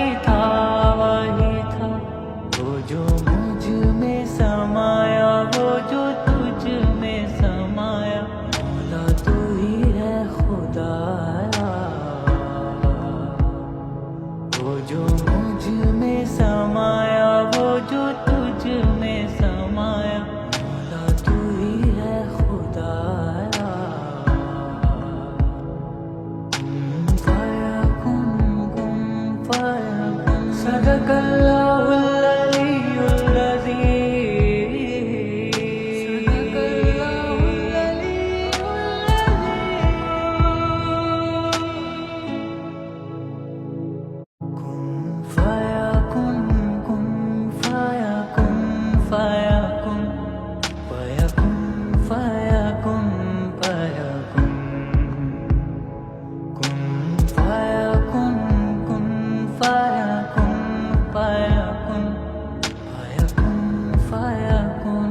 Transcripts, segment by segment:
وہی تھا وہی تھا، وہ جو مجھ میں سمایا، وہ جو تجھ میں سمایا، مولا تو ہی ہے خدایا، وہ جو مجھ میں سمایا، وہ جو تجھ میں سمایا، مولا تو ہی ہے خدایا۔ صدق اللہ العلی العظیم، صدق اللہ العلی العظیم۔ کن فیکن، کن فیکن، فیکن فیکن فیکن، کن فیکن، کن فیکن فیکن، فیکن فیکن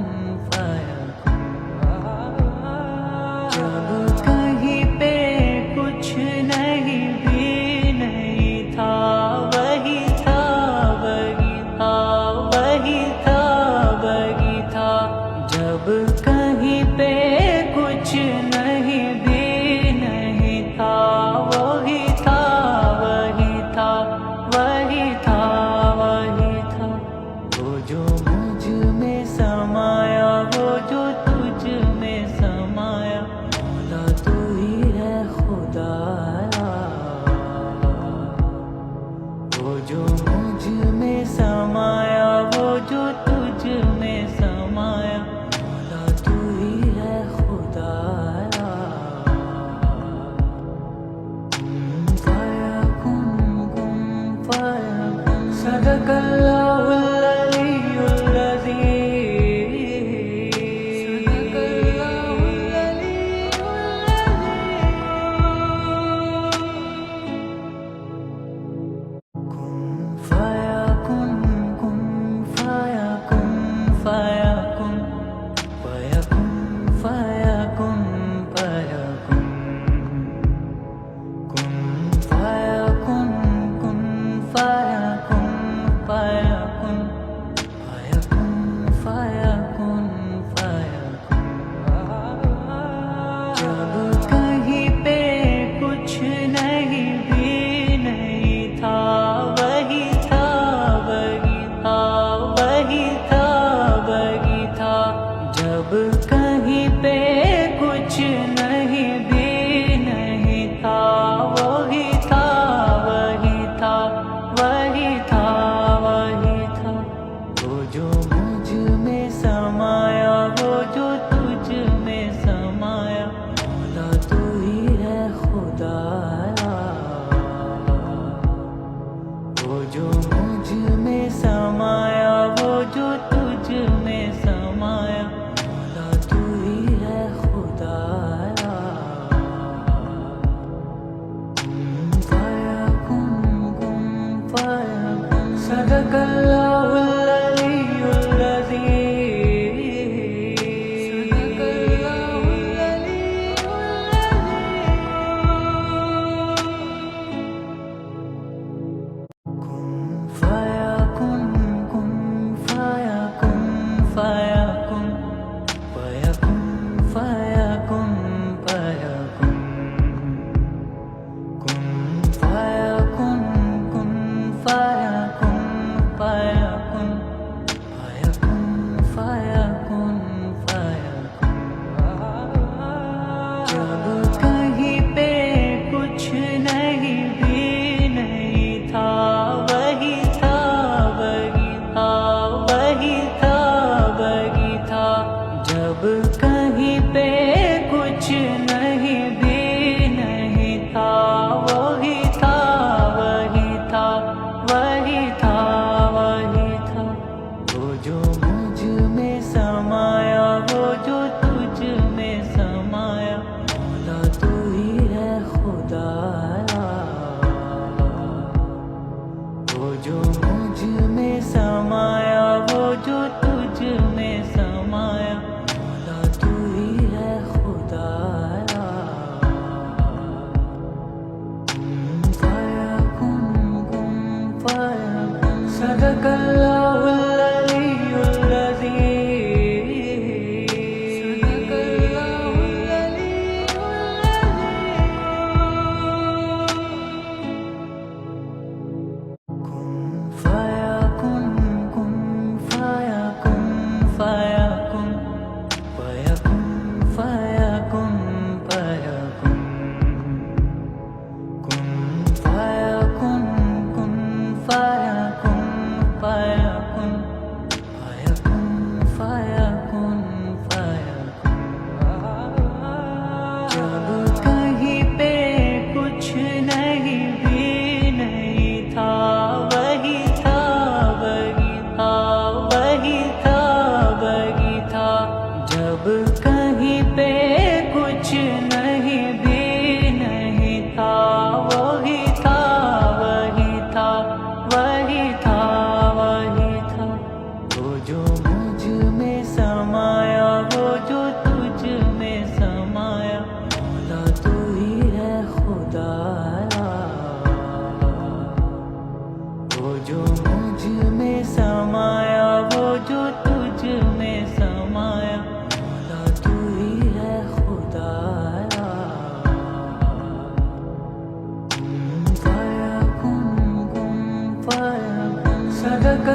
فیکن۔ جب کہیں پہ کچھ نہیں بھی نہیں تھا، وہی تھا وہی تھا وہی تھا وہی تھا، جب کہیں پہ کچھ نہیں بھی نہیں تھا، وہی تھا وہی تھا وہی تھا وہی تھا، وہ جو مجھ میں سمایا، وہ جو تجھ میں سمایا، مولا تو ہی ہے خدایا، وہ جو مجھ میں سمایا، وہ جو تجھ میں سمایا، مولا تو ہی ہے خدایا۔ صدق اللہ العلی العظیم، صدق اللہ العلی العظیم۔ کن فیکن، کن فیکن فیکن، فیکن فیکن فیکن، کن فیکن، کن فیکن فیکن، فیکن فیکن فیکن۔ جب کہیں پہ کچھ نہیں بھی نہیں تھا، وہی تھا وہی تھا وہی تھا وہی تھا، جب کہیں پہ کچھ نہیں بھی نہیں تھا، وہی تھا وہی تھا وہی تھا وہی تھا، وہ جو مجھ میں سمایا، وہ جو تجھ میں سمایا، مولا تو ہی ہے خدایا، وہ جو مجھ میں سمایا، وہ جو تجھ میں سمایا، مولا تو ہی ہے خدایا۔ صدق اللہ العلی العظیم، صدق اللہ العلی العظیم۔ کن فیکن، کن فیکن فیکن، فیکن فیکن فیکن، کن فیکن، کن فیکن فیکن، فیکن فیکن فیکن۔ جب کہیں پہ کچھ نہیں بھی نہیں تھا، وہی تھا وہی تھا وہی تھا وہی تھا، جب کہیں پہ کچھ نہیں بھی نہیں تھا، وہی تھا وہی تھا وہی تھا وہی تھا، وہ جو مجھ میں سمایا، وہ جو تجھ میں سمایا، مولا تو ہی ہے خدایا، وہ جو مجھ میں سمایا، وہ جو تجھ میں سمایا، مولا تو ہی ہے خدایا۔ فيكون صدق الله العلي العظيم صدق الله العلي العظيم كن فيكون كن فيكون فيكون فيكون فيكون فيكون كن فيكون كن فيكون فيكون فيكون فيكون فيكون جب کہیں پہ کچھ نہیں بھی نہیں تھا وہی تھا وہی تھا وہی تھا وہی تھا جب کہیں پہ کچھ نہیں بھی نہیں تھا وہی تھا وہی تھا وہی تھا وہی تھا وہ جو مجھ میں سمایا وہ جو تجھ میں سمایا مولا تو ہی ہے خدا وہ جو مجھ میں سمایا وہ جو تجھ میں سمایا مولا تو ہی ہے خدا کن فیکون صدق